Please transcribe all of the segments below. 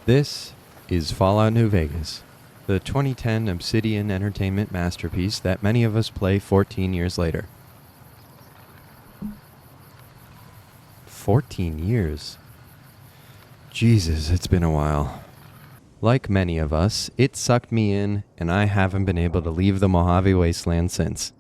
This is Fallout New Vegas, the 2010 Obsidian Entertainment masterpiece that many of us play 14 years later. 14 years? Jesus, it's been a while. Like many of us, it sucked me in, and I haven't been able to leave the Mojave Wasteland since.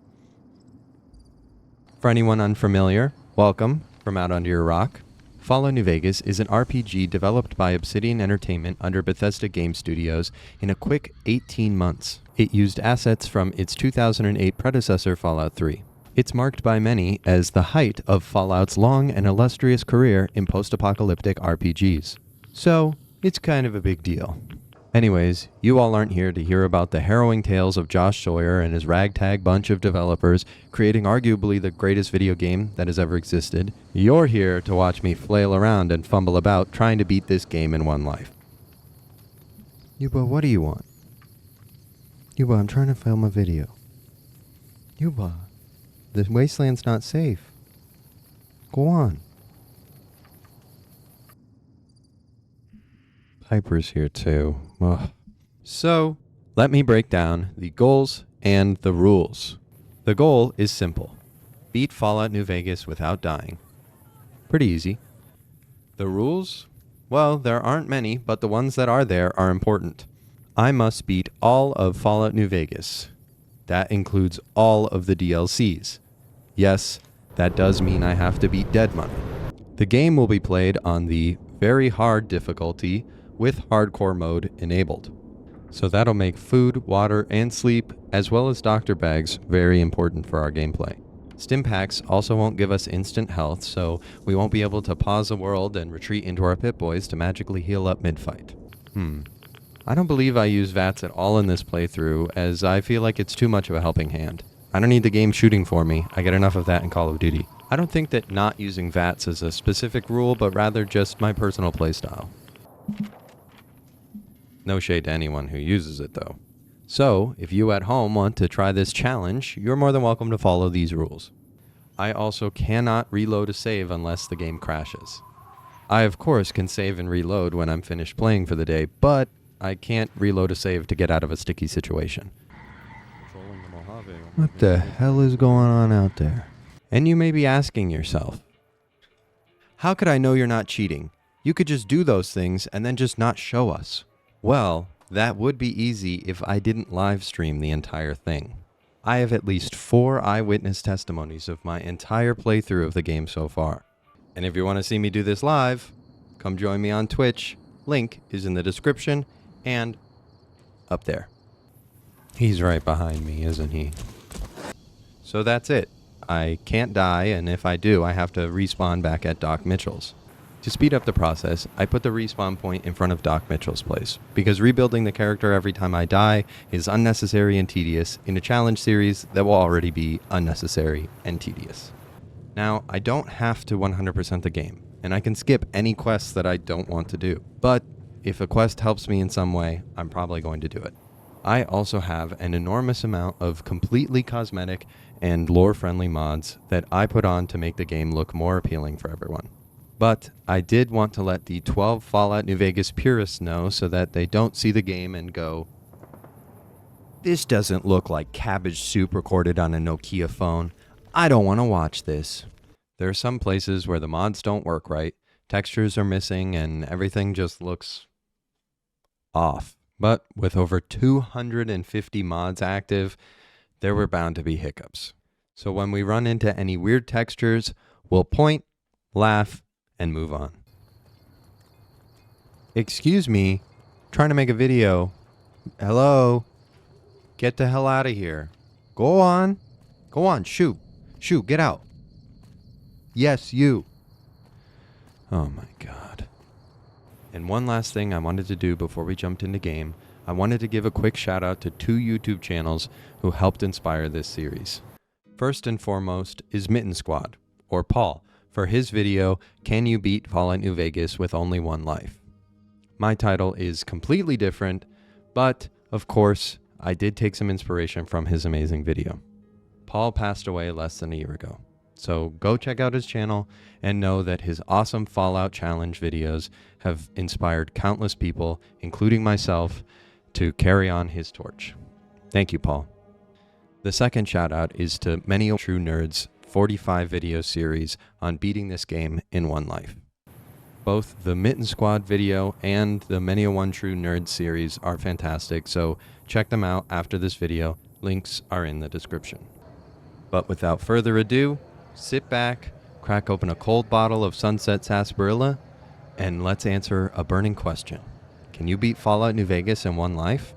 For anyone unfamiliar, welcome from out under your rock. Fallout New Vegas is an RPG developed by Obsidian Entertainment under Bethesda Game Studios in a quick 18 months. It used assets from its 2008 predecessor Fallout 3. It's marked by many as the height of Fallout's long and illustrious career in post-apocalyptic RPGs. So, it's kind of a big deal. Anyways, you all aren't here to hear about the harrowing tales of Josh Sawyer and his ragtag bunch of developers creating arguably the greatest video game that has ever existed. You're here to watch me flail around and fumble about trying to beat this game in one life. Yuba, what do you want? Yuba, I'm trying to film a video. Yuba, the wasteland's not safe. Go on. Piper's here too. Ugh. So, let me break down the goals and the rules. The goal is simple. Beat Fallout New Vegas without dying. Pretty easy. The rules? Well, there aren't many, but the ones that are there are important. I must beat all of Fallout New Vegas. That includes all of the DLCs. Yes, that does mean I have to beat Dead Money. The game will be played on the very hard difficulty with hardcore mode enabled. So that'll make food, water, and sleep, as well as doctor bags, very important for our gameplay. Stim packs also won't give us instant health, so we won't be able to pause the world and retreat into our Pip-Boys to magically heal up mid-fight. I don't believe I use VATS at all in this playthrough, as I feel like it's too much of a helping hand. I don't need the game shooting for me, I get enough of that in Call of Duty. I don't think that not using VATS is a specific rule, but rather just my personal playstyle. No shade to anyone who uses it, though. So, if you at home want to try this challenge, you're more than welcome to follow these rules. I also cannot reload a save unless the game crashes. I, of course, can save and reload when I'm finished playing for the day, but I can't reload a save to get out of a sticky situation. What the hell is going on out there? And you may be asking yourself, how could I know you're not cheating? You could just do those things and then just not show us. Well, that would be easy if I didn't live stream the entire thing. I have at least 4 eyewitness testimonies of my entire playthrough of the game so far. And if you want to see me do this live, come join me on Twitch. Link is in the description and up there. He's right behind me, isn't he? So that's it. I can't die, and if I do, I have to respawn back at Doc Mitchell's. To speed up the process, I put the respawn point in front of Doc Mitchell's place, because rebuilding the character every time I die is unnecessary and tedious in a challenge series that will already be unnecessary and tedious. Now, I don't have to 100% the game, and I can skip any quests that I don't want to do, but if a quest helps me in some way, I'm probably going to do it. I also have an enormous amount of completely cosmetic and lore-friendly mods that I put on to make the game look more appealing for everyone. But I did want to let the 12 Fallout New Vegas purists know so that they don't see the game and go, "This doesn't look like cabbage soup recorded on a Nokia phone. I don't want to watch this." There are some places where the mods don't work right, textures are missing, and everything just looks off. But with over 250 mods active, there were bound to be hiccups. So when we run into any weird textures, we'll point, laugh, and move on. Excuse me, trying to make a video. Hello? Get the hell out of here. Go on, shoot, get out. Yes, you. Oh my God. And one last thing I wanted to do before we jumped into game, I wanted to give a quick shout out to 2 YouTube channels who helped inspire this series. First and foremost is Mitten Squad, or Paul, for his video, Can You Beat Fallout New Vegas with Only One Life? My title is completely different, but, of course, I did take some inspiration from his amazing video. Paul passed away less than a year ago. So go check out his channel and know that his awesome Fallout Challenge videos have inspired countless people, including myself, to carry on his torch. Thank you, Paul. The second shout out is to Many a True Nerd's 45 video series on beating this game in one life. Both the Mitten Squad video and the Many a One True Nerd series are fantastic, so check them out after this video. Links are in the description. But without further ado, sit back, crack open a cold bottle of Sunset Sarsaparilla, and let's answer a burning question. Can you beat Fallout New Vegas in one life?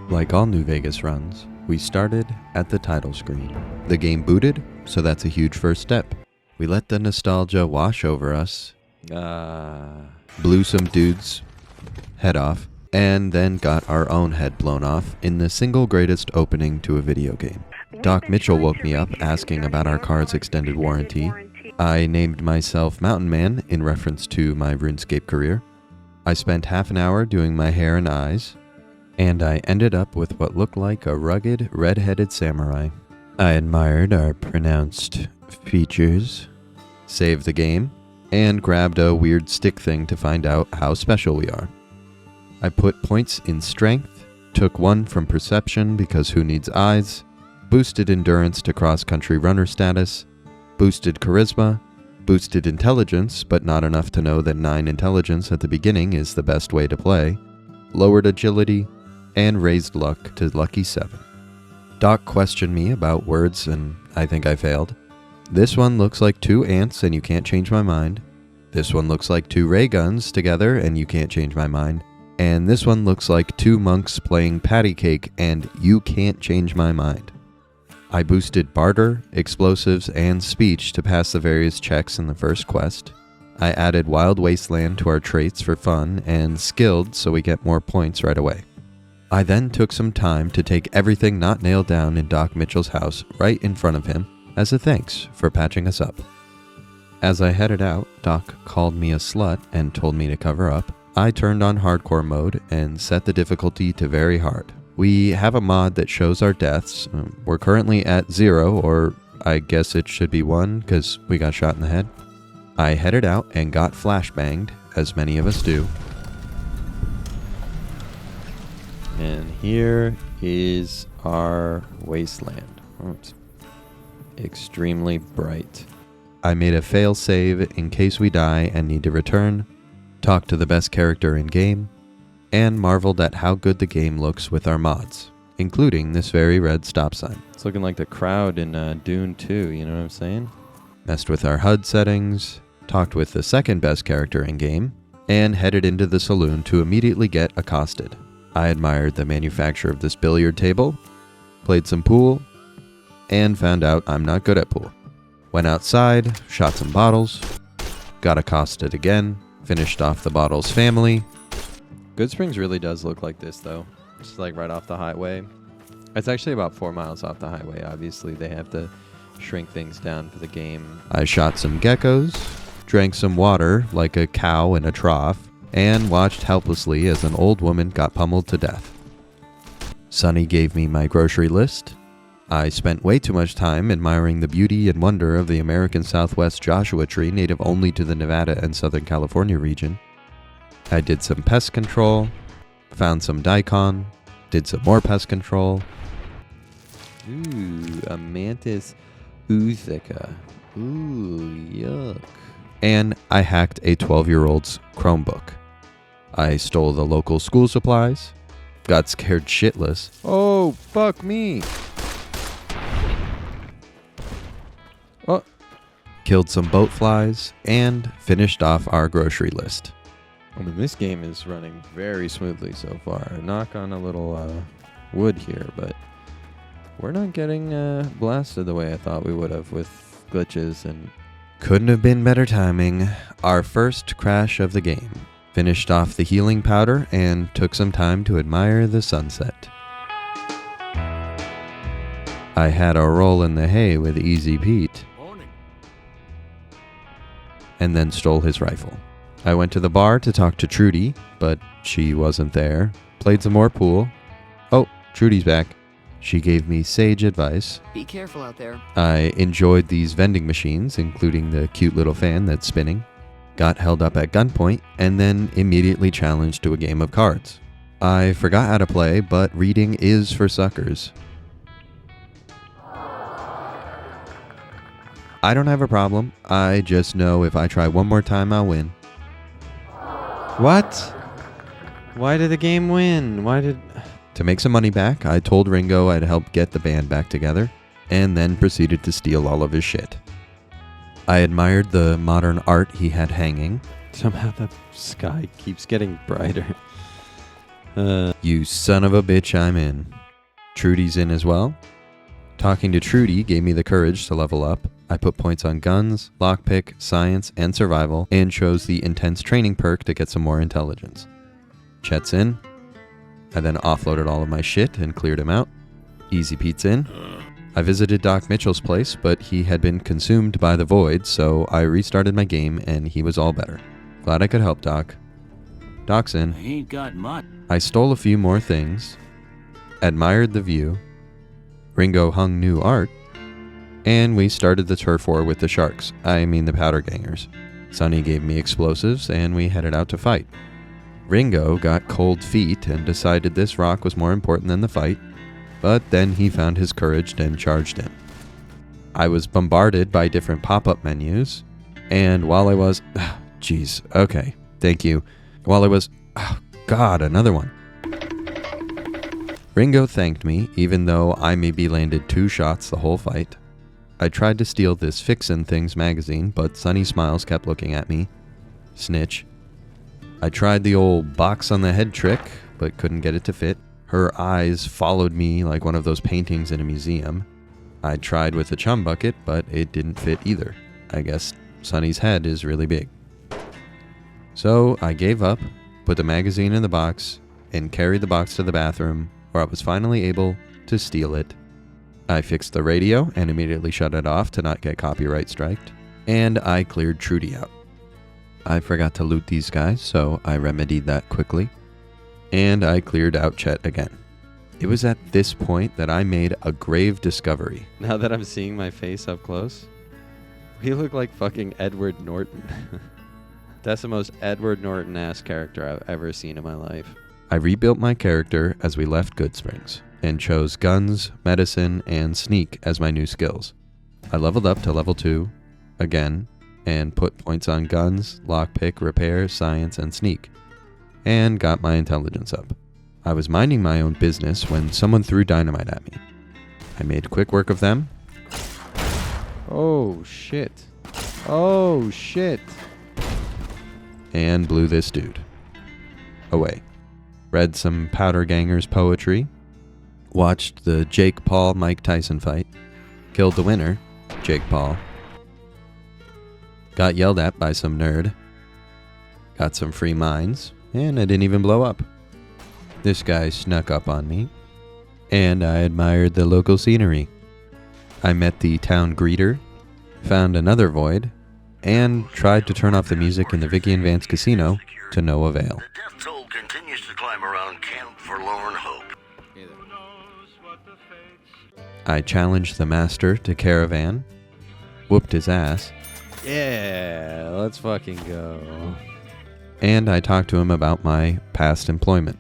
Like all New Vegas runs, we started at the title screen. The game booted, so that's a huge first step. We let the nostalgia wash over us, blew some dude's head off, and then got our own head blown off in the single greatest opening to a video game. Doc Mitchell woke me up asking about our car's extended warranty. I named myself Mountain Man in reference to my RuneScape career. I spent half an hour doing my hair and eyes, and I ended up with what looked like a rugged, red-headed samurai. I admired our pronounced features, saved the game, and grabbed a weird stick thing to find out how special we are. I put points in strength, took one from perception because who needs eyes, boosted endurance to cross-country runner status, boosted charisma, boosted intelligence, but not enough to know that 9 intelligence at the beginning is the best way to play, lowered agility, and raised luck to lucky 7. Doc questioned me about words and I think I failed. This one looks like 2 ants and you can't change my mind. This one looks like 2 ray guns together and you can't change my mind. And this one looks like 2 monks playing patty cake and you can't change my mind. I boosted barter, explosives, and speech to pass the various checks in the first quest. I added Wild Wasteland to our traits for fun and skilled so we get more points right away. I then took some time to take everything not nailed down in Doc Mitchell's house right in front of him as a thanks for patching us up. As I headed out, Doc called me a slut and told me to cover up. I turned on hardcore mode and set the difficulty to very hard. We have a mod that shows our deaths. We're currently at 0, or I guess it should be 1 because we got shot in the head. I headed out and got flashbanged, as many of us do. And here is our wasteland. Oh, it's extremely bright. I made a fail save in case we die and need to return, talked to the best character in game, and marveled at how good the game looks with our mods, including this very red stop sign. It's looking like the crowd in Dune 2, you know what I'm saying? Messed with our HUD settings, talked with the second best character in game, and headed into the saloon to immediately get accosted. I admired the manufacture of this billiard table, played some pool, and found out I'm not good at pool. Went outside, shot some bottles, got accosted again, finished off the bottles family. Goodsprings really does look like this though. It's like right off the highway. It's actually about 4 miles off the highway. Obviously they have to shrink things down for the game. I shot some geckos, drank some water like a cow in a trough, and watched helplessly as an old woman got pummeled to death. Sonny gave me my grocery list. I spent way too much time admiring the beauty and wonder of the American Southwest Joshua tree native only to the Nevada and Southern California region. I did some pest control, found some daikon, did some more pest control. Ooh, a mantis oothica. Ooh, yuck. And I hacked a 12-year-old's Chromebook. I stole the local school supplies, got scared shitless. Oh, fuck me. Oh. Killed some boat flies, and finished off our grocery list. I mean, this game is running very smoothly so far. Knock on a little wood here, but we're not getting blasted the way I thought we would have with glitches and... Couldn't have been better timing. Our first crash of the game. Finished off the healing powder and took some time to admire the sunset. I had a roll in the hay with Easy Pete, and then stole his rifle. I went to the bar to talk to Trudy, but she wasn't there. Played some more pool. Oh, Trudy's back. She gave me sage advice. Be careful out there. I enjoyed these vending machines, including the cute little fan that's spinning. Got held up at gunpoint, and then immediately challenged to a game of cards. I forgot how to play, but reading is for suckers. I don't have a problem. I just know if I try one more time, I'll win. What? Why did the game win? To make some money back, I told Ringo I'd help get the band back together, and then proceeded to steal all of his shit. I admired the modern art he had hanging. Somehow the sky keeps getting brighter. You son of a bitch, I'm in. Trudy's in as well. Talking to Trudy gave me the courage to level up. I put points on guns, lockpick, science, and survival, and chose the intense training perk to get some more intelligence. Chet's in. I then offloaded all of my shit and cleared him out. Easy Pete's in. I visited Doc Mitchell's place, but he had been consumed by the void, so I restarted my game and he was all better. Glad I could help Doc. Doc's in. Ain't got much. I stole a few more things, admired the view, Ringo hung new art, and we started the turf war with the sharks, the powder gangers. Sonny gave me explosives and we headed out to fight. Ringo got cold feet and decided this rock was more important than the fight, but then he found his courage and charged in. I was bombarded by different pop-up menus, and while I was... okay, thank you. While I was... God, another one. Ringo thanked me, even though I maybe landed 2 shots the whole fight. I tried to steal this Fixin' Things magazine, but Sunny Smiles kept looking at me. Snitch. I tried the old box on the head trick, but couldn't get it to fit. Her eyes followed me like one of those paintings in a museum. I tried with the chum bucket, but it didn't fit either. I guess Sunny's head is really big. So I gave up, put the magazine in the box, and carried the box to the bathroom, where I was finally able to steal it. I fixed the radio and immediately shut it off to not get copyright striked, and I cleared Trudy out. I forgot to loot these guys, so I remedied that quickly. And I cleared out Chet again. It was at this point that I made a grave discovery. Now that I'm seeing my face up close, we look like fucking Edward Norton. That's the most Edward Norton-ass character I've ever seen in my life. I rebuilt my character as we left Goodsprings, and chose guns, medicine, and sneak as my new skills. I leveled up to level 2, again, and put points on guns, lockpick, repair, science, and sneak, and got my intelligence up. I was minding my own business when someone threw dynamite at me. I made quick work of them. Oh shit. Oh shit. And blew this dude away. Read some Powder Gangers poetry. Watched the Jake Paul Mike Tyson fight. Killed the winner, Jake Paul. Got yelled at by some nerd. Got some free mines, and I didn't even blow up. This guy snuck up on me, and I admired the local scenery. I met the town greeter, found another void, and tried to turn off the music in the Vicky and Vance casino to no avail. The death toll continues to climb around Camp Forlorn Hope. I challenged the master to caravan, whooped his ass. Yeah, let's fucking go. And I talked to him about my past employment.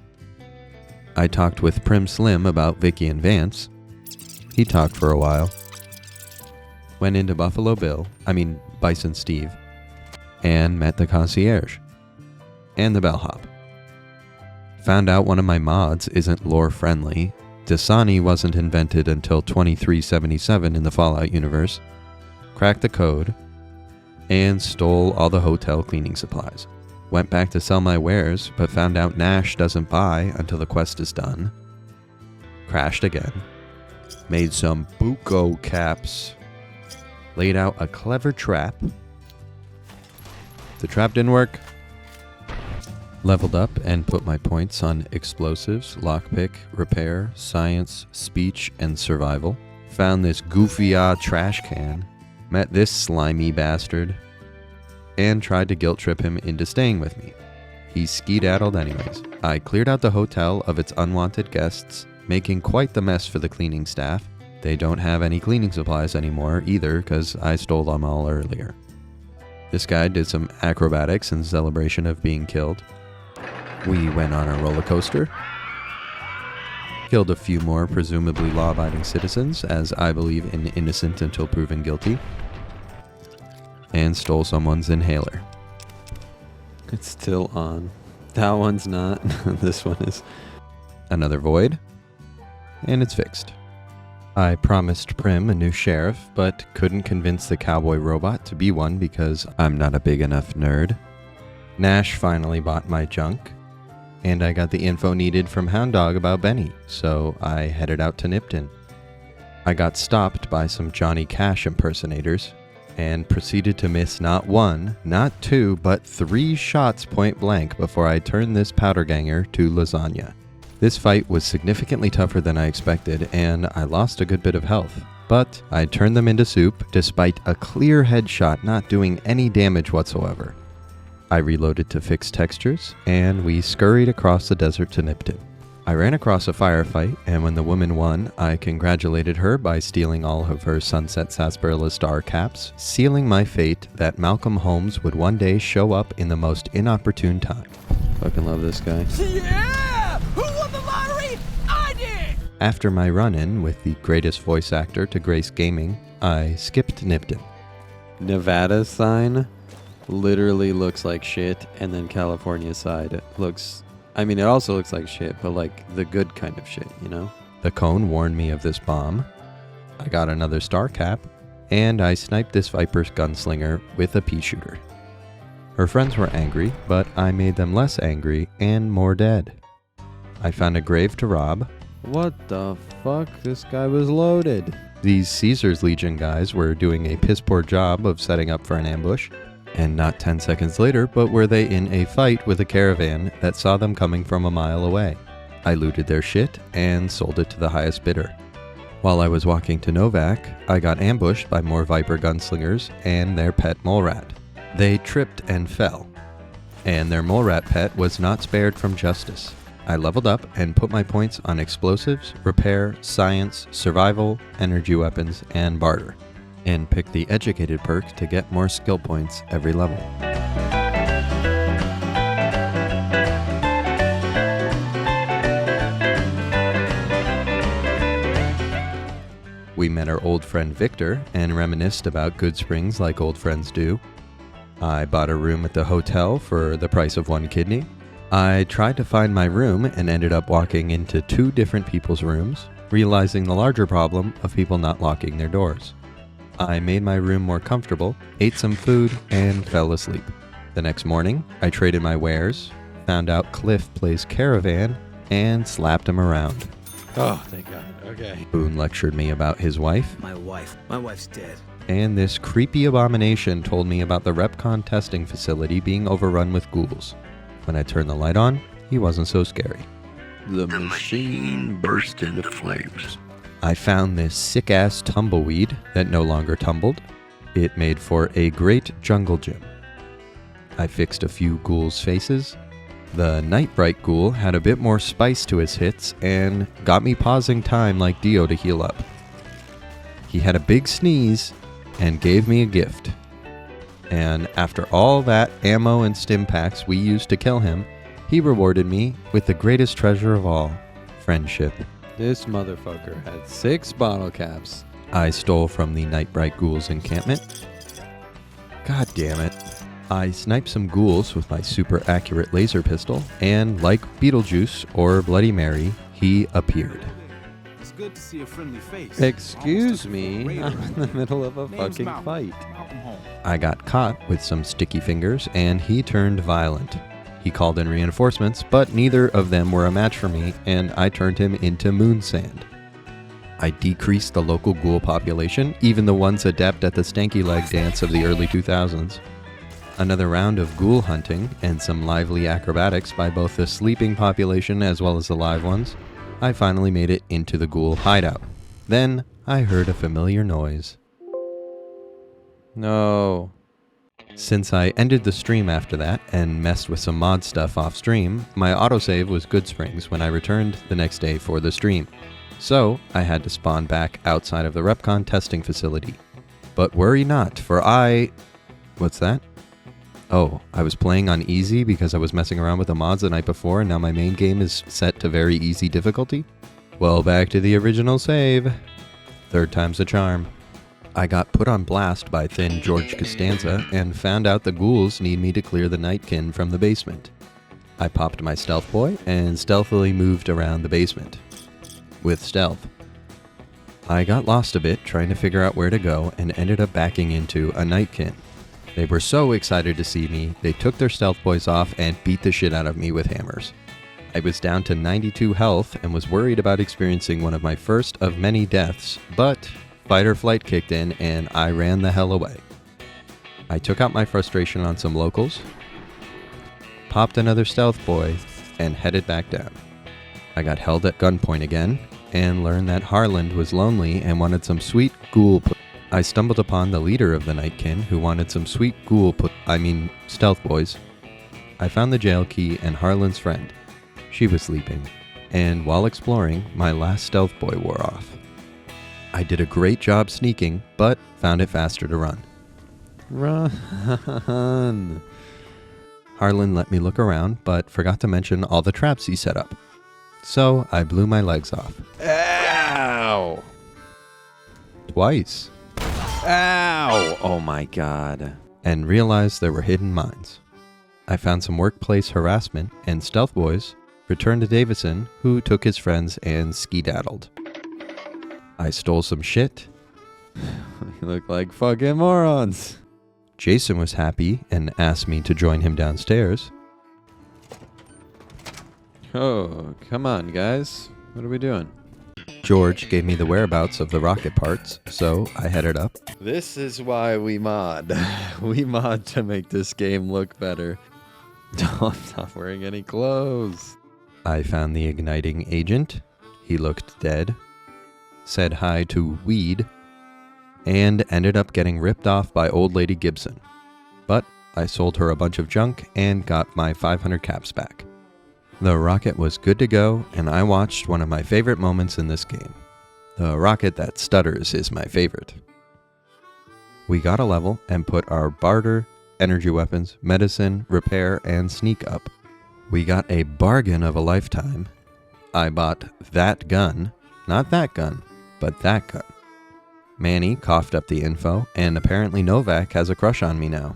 I talked with Primm Slim about Vicky and Vance. He talked for a while. Went into Bison Steve, and met the concierge and the bellhop. Found out one of my mods isn't lore friendly. Dasani wasn't invented until 2377 in the Fallout universe. Cracked the code and stole all the hotel cleaning supplies. Went back to sell my wares, but found out Nash doesn't buy until the quest is done. Crashed again. Made some buco caps. Laid out a clever trap. The trap didn't work. Leveled up and put my points on explosives, lockpick, repair, science, speech, and survival. Found this goofy trash can. Met this slimy bastard. And tried to guilt trip him into staying with me. He skedaddled anyways. I cleared out the hotel of its unwanted guests, making quite the mess for the cleaning staff. They don't have any cleaning supplies anymore either because I stole them all earlier. This guy did some acrobatics in celebration of being killed. We went on a roller coaster. Killed a few more presumably law-abiding citizens, as I believe in innocent until proven guilty. And stole someone's inhaler. It's still on. That one's not. This one is. Another void. And it's fixed. I promised Primm a new sheriff, but couldn't convince the cowboy robot to be one because I'm not a big enough nerd. Nash finally bought my junk, and I got the info needed from Hound Dog about Benny, so I headed out to Nipton. I got stopped by some Johnny Cash impersonators, and proceeded to miss not one, not two, but 3 shots point blank before I turned this powder ganger to lasagna. This fight was significantly tougher than I expected, and I lost a good bit of health. But I turned them into soup, despite a clear headshot not doing any damage whatsoever. I reloaded to fix textures, and we scurried across the desert to Nipton. I ran across a firefight, and when the woman won, I congratulated her by stealing all of her Sunset Sarsaparilla star caps, sealing my fate that Malcolm Holmes would one day show up in the most inopportune time. Fucking love this guy. Yeah! Who won the lottery? I did! After my run-in with the greatest voice actor to grace gaming, I skipped Nipton. Nevada sign literally looks like shit, and then California side looks... I mean, it also looks like shit, but like the good kind of shit, you know? The cone warned me of this bomb. I got another star cap, and I sniped this Viper's gunslinger with a pea shooter. Her friends were angry, but I made them less angry and more dead. I found a grave to rob. What the fuck? This guy was loaded. These Caesar's Legion guys were doing a piss poor job of setting up for an ambush. And not 10 seconds later, but were they in a fight with a caravan that saw them coming from a mile away. I looted their shit and sold it to the highest bidder. While I was walking to Novac, I got ambushed by more Viper gunslingers and their pet mole rat. They tripped and fell, and their mole rat pet was not spared from justice. I leveled up and put my points on explosives, repair, science, survival, energy weapons, and barter. And pick the educated perk to get more skill points every level. We met our old friend Victor and reminisced about Goodsprings like old friends do. I bought a room at the hotel for the price of 1 kidney. I tried to find my room and ended up walking into 2 different people's rooms, realizing the larger problem of people not locking their doors. I made my room more comfortable, ate some food, and fell asleep. The next morning, I traded my wares, found out Cliff plays Caravan, and slapped him around. Oh, thank God. Okay. Boone lectured me about his wife. My wife's dead. And this creepy abomination told me about the Repcon testing facility being overrun with ghouls. When I turned the light on, he wasn't so scary. The machine burst into flames. I found this sick-ass tumbleweed that no longer tumbled. It made for a great jungle gym. I fixed a few ghouls' faces. The Nightbright ghoul had a bit more spice to his hits and got me pausing time like Dio to heal up. He had a big sneeze and gave me a gift. And after all that ammo and stim packs we used to kill him, he rewarded me with the greatest treasure of all, friendship. This motherfucker had 6 bottle caps I stole from the Nightbright Ghoul's encampment. God damn it. I sniped some ghouls with my super accurate laser pistol, and like Beetlejuice or Bloody Mary, he appeared. It's good to see a friendly face. Excuse me, I'm in the middle of a fucking fight. I got caught with some sticky fingers, and he turned violent. He called in reinforcements, but neither of them were a match for me, and I turned him into moon sand. I decreased the local ghoul population, even the ones adept at the stanky leg dance of the early 2000s. another round of ghoul hunting and some lively acrobatics by both the sleeping population as well as the live ones, I finally made it into the ghoul hideout. Then I heard a familiar noise. No. Since I ended the stream after that and messed with some mod stuff off stream, my autosave was Goodsprings when I returned the next day for the stream. So I had to spawn back outside of the RepCon testing facility. But worry not, for what's that? Oh, I was playing on easy because I was messing around with the mods the night before and now my main game is set to very easy difficulty? Well, back to the original save. Third time's a charm. I got put on blast by Thin George Costanza and found out the ghouls need me to clear the Nightkin from the basement. I popped my stealth boy and stealthily moved around the basement. With stealth. I got lost a bit trying to figure out where to go and ended up backing into a Nightkin. They were so excited to see me, they took their stealth boys off and beat the shit out of me with hammers. I was down to 92 health and was worried about experiencing one of my first of many deaths, but fight or flight kicked in and I ran the hell away. I took out my frustration on some locals, popped another stealth boy, and headed back down. I got held at gunpoint again and learned that Harland was lonely and wanted some sweet ghoul I stumbled upon the leader of the Nightkin who wanted some sweet stealth boys. I found the jail key and Harland's friend. She was sleeping, and while exploring, my last stealth boy wore off. I did a great job sneaking, but found it faster to run. Run. Harlan let me look around, but forgot to mention all the traps he set up. So I blew my legs off. Ow. Twice. Ow. Oh my god. And realized there were hidden mines. I found some workplace harassment, and stealth boys returned to Davison, who took his friends and skedaddled. I stole some shit. You look like fucking morons. Jason was happy and asked me to join him downstairs. Oh, come on, guys. What are we doing? George gave me the whereabouts of the rocket parts, so I headed up. This is why we mod. We mod to make this game look better. I'm not wearing any clothes. I found the igniting agent. He looked dead. Said hi to Weed. And ended up getting ripped off by old lady Gibson. But I sold her a bunch of junk and got my 500 caps back. The rocket was good to go, and I watched one of my favorite moments in this game. The rocket that stutters is my favorite. We got a level and put our barter, energy weapons, medicine, repair, and sneak up. We got a bargain of a lifetime. I bought that gun, not that gun, but that gun. Manny coughed up the info, and apparently Novac has a crush on me now.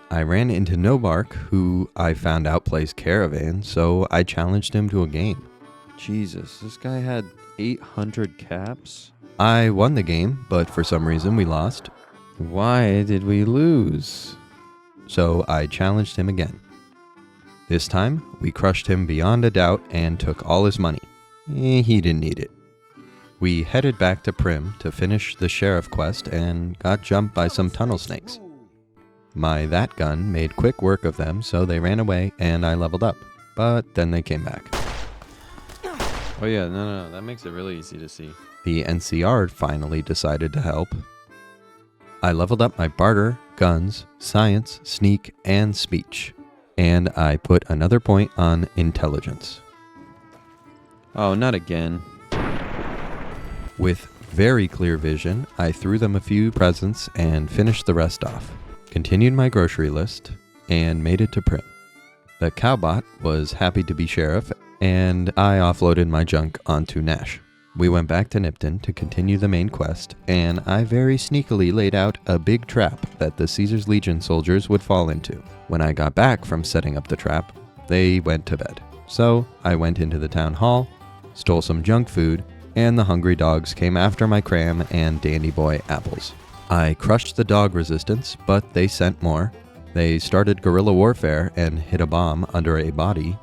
I ran into Novac, who I found out plays Caravan, so I challenged him to a game. Jesus, this guy had 800 caps? I won the game, but for some reason we lost. Why did we lose? So I challenged him again. This time, we crushed him beyond a doubt and took all his money. He didn't need it. We headed back to Primm to finish the sheriff quest and got jumped by some tunnel snakes. My that gun made quick work of them, so they ran away and I leveled up. But then they came back. Oh yeah, no, that makes it really easy to see. The NCR finally decided to help. I leveled up my barter, guns, science, sneak, and speech. And I put another point on intelligence. Oh, not again. With very clear vision, I threw them a few presents and finished the rest off. Continued my grocery list, and made it to Primm. The cowbot was happy to be sheriff, and I offloaded my junk onto Nash. We went back to Nipton to continue the main quest, and I very sneakily laid out a big trap that the Caesar's Legion soldiers would fall into. When I got back from setting up the trap, they went to bed. So I went into the town hall, stole some junk food, and the hungry dogs came after my cram and Dandy Boy apples. I crushed the dog resistance, but they sent more. They started guerrilla warfare and hid a bomb under a body.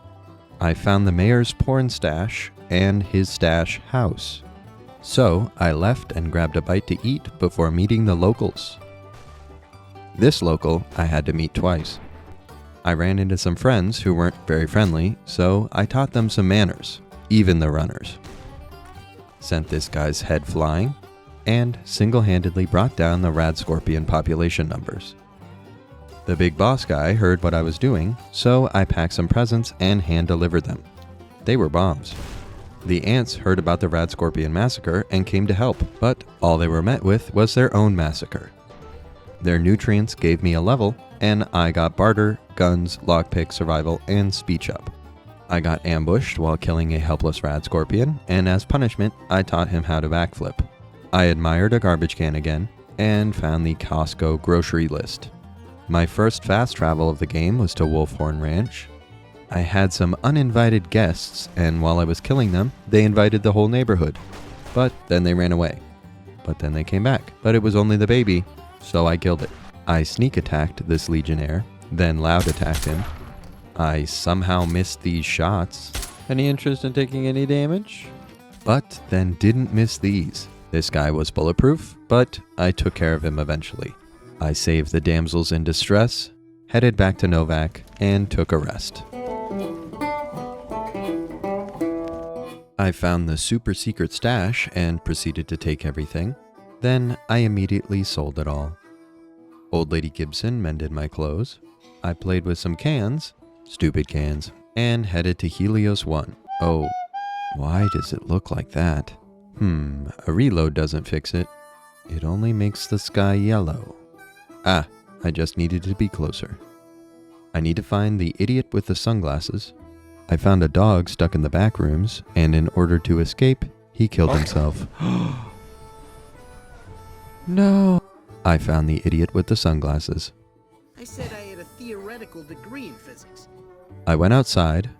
I found the mayor's porn stash and his stash house. So I left and grabbed a bite to eat before meeting the locals. This local I had to meet twice. I ran into some friends who weren't very friendly, so I taught them some manners, even the runners. Sent this guy's head flying, and single-handedly brought down the rad scorpion population numbers. The big boss guy heard what I was doing, so I packed some presents and hand-delivered them. They were bombs. The ants heard about the rad scorpion massacre and came to help, but all they were met with was their own massacre. Their nutrients gave me a level, and I got barter, guns, lockpick, survival, and speech up. I got ambushed while killing a helpless rad scorpion, and as punishment, I taught him how to backflip. I admired a garbage can again, and found the Costco grocery list. My first fast travel of the game was to Wolfhorn Ranch. I had some uninvited guests, and while I was killing them, they invited the whole neighborhood. But then they ran away. But then they came back. But it was only the baby, so I killed it. I sneak attacked this legionnaire, then loud attacked him. I somehow missed these shots. Any interest in taking any damage? But then didn't miss these. This guy was bulletproof, but I took care of him eventually. I saved the damsels in distress, headed back to Novac, and took a rest. I found the super secret stash and proceeded to take everything. Then I immediately sold it all. Old Lady Gibson mended my clothes. I played with some cans, stupid cans, and headed to Helios 1. Oh, why does it look like that? A reload doesn't fix it. It only makes the sky yellow. Ah, I just needed to be closer. I need to find the idiot with the sunglasses. I found a dog stuck in the back rooms, and in order to escape, he killed himself. No! I found the idiot with the sunglasses. I said I had a theoretical degree in physics. I went outside,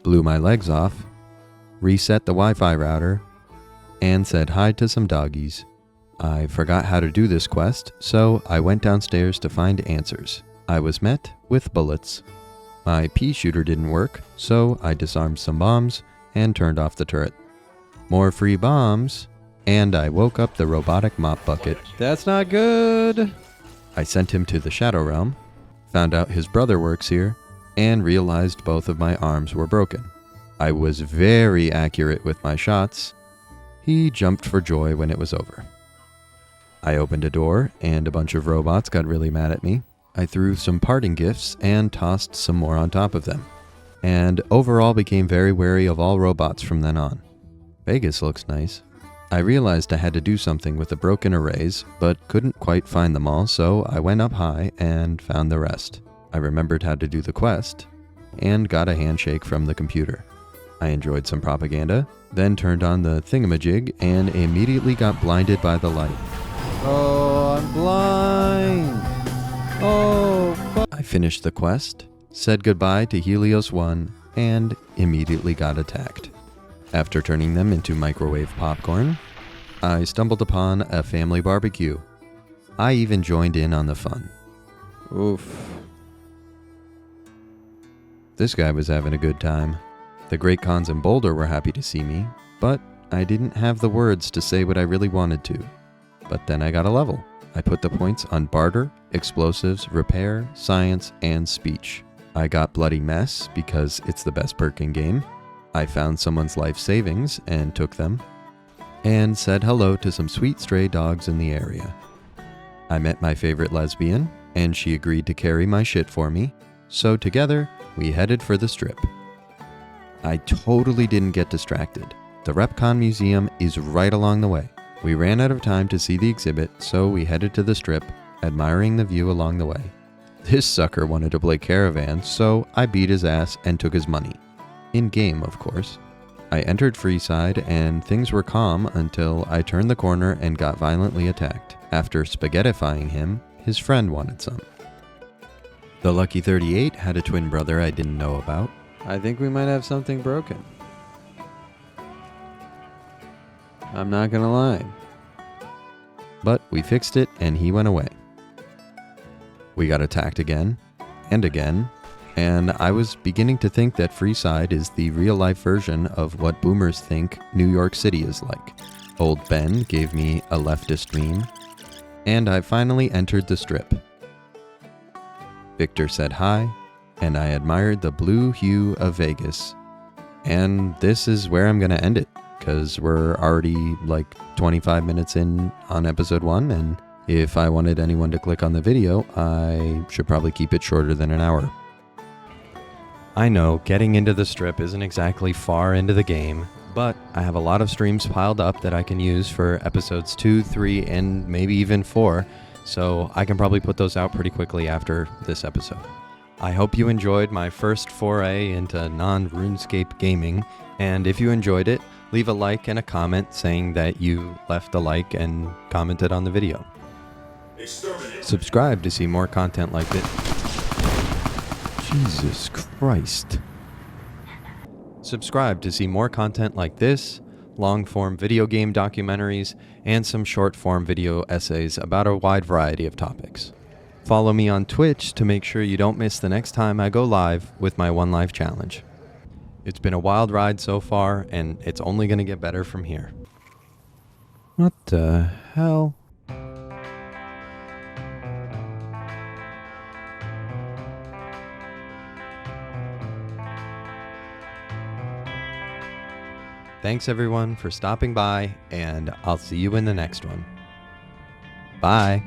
blew my legs off, reset the Wi-Fi router, and said hi to some doggies. I forgot how to do this quest, so I went downstairs to find answers. I was met with bullets. My pea shooter didn't work, so I disarmed some bombs and turned off the turret. More free bombs, and I woke up the robotic mop bucket. That's not good. I sent him to the Shadow Realm, found out his brother works here, and realized both of my arms were broken. I was very accurate with my shots. He jumped for joy when it was over. I opened a door, and a bunch of robots got really mad at me. I threw some parting gifts and tossed some more on top of them, and overall became very wary of all robots from then on. Vegas looks nice. I realized I had to do something with the broken arrays, but couldn't quite find them all, so I went up high and found the rest. I remembered how to do the quest, and got a handshake from the computer. I enjoyed some propaganda, then turned on the thingamajig, and immediately got blinded by the light. Oh, I'm blind. Oh, fuck. I finished the quest, said goodbye to Helios 1, and immediately got attacked. After turning them into microwave popcorn, I stumbled upon a family barbecue. I even joined in on the fun. Oof. This guy was having a good time. The Great Khans in Boulder were happy to see me, but I didn't have the words to say what I really wanted to. But then I got a level. I put the points on barter, explosives, repair, science, and speech. I got Bloody Mess because it's the best perk in game. I found someone's life savings and took them, and said hello to some sweet stray dogs in the area. I met my favorite lesbian, and she agreed to carry my shit for me, so together we headed for the strip. I totally didn't get distracted. The RepCon Museum is right along the way. We ran out of time to see the exhibit, so we headed to the strip, admiring the view along the way. This sucker wanted to play Caravan, so I beat his ass and took his money. In-game, of course. I entered Freeside, and things were calm until I turned the corner and got violently attacked. After spaghettifying him, his friend wanted some. The Lucky 38 had a twin brother I didn't know about. I think we might have something broken. I'm not gonna lie. But we fixed it, and he went away. We got attacked again, and again, and I was beginning to think that Freeside is the real-life version of what boomers think New York City is like. Old Ben gave me a leftist meme, and I finally entered the strip. Victor said hi, and I admired the blue hue of Vegas. And this is where I'm going to end it, because we're already like 25 minutes in on episode 1, and if I wanted anyone to click on the video, I should probably keep it shorter than an hour. I know getting into the strip isn't exactly far into the game, but I have a lot of streams piled up that I can use for episodes 2, 3, and maybe even 4, so I can probably put those out pretty quickly after this episode. I hope you enjoyed my first foray into non-RuneScape gaming, and if you enjoyed it, leave a like and a comment saying that you left a like and commented on the video. Subscribe to see more content like this. Jesus Christ. Subscribe to see more content like this, long-form video game documentaries, and some short-form video essays about a wide variety of topics. Follow me on Twitch to make sure you don't miss the next time I go live with my One Life Challenge. It's been a wild ride so far, and it's only going to get better from here. What the hell? Thanks everyone for stopping by, and I'll see you in the next one. Bye.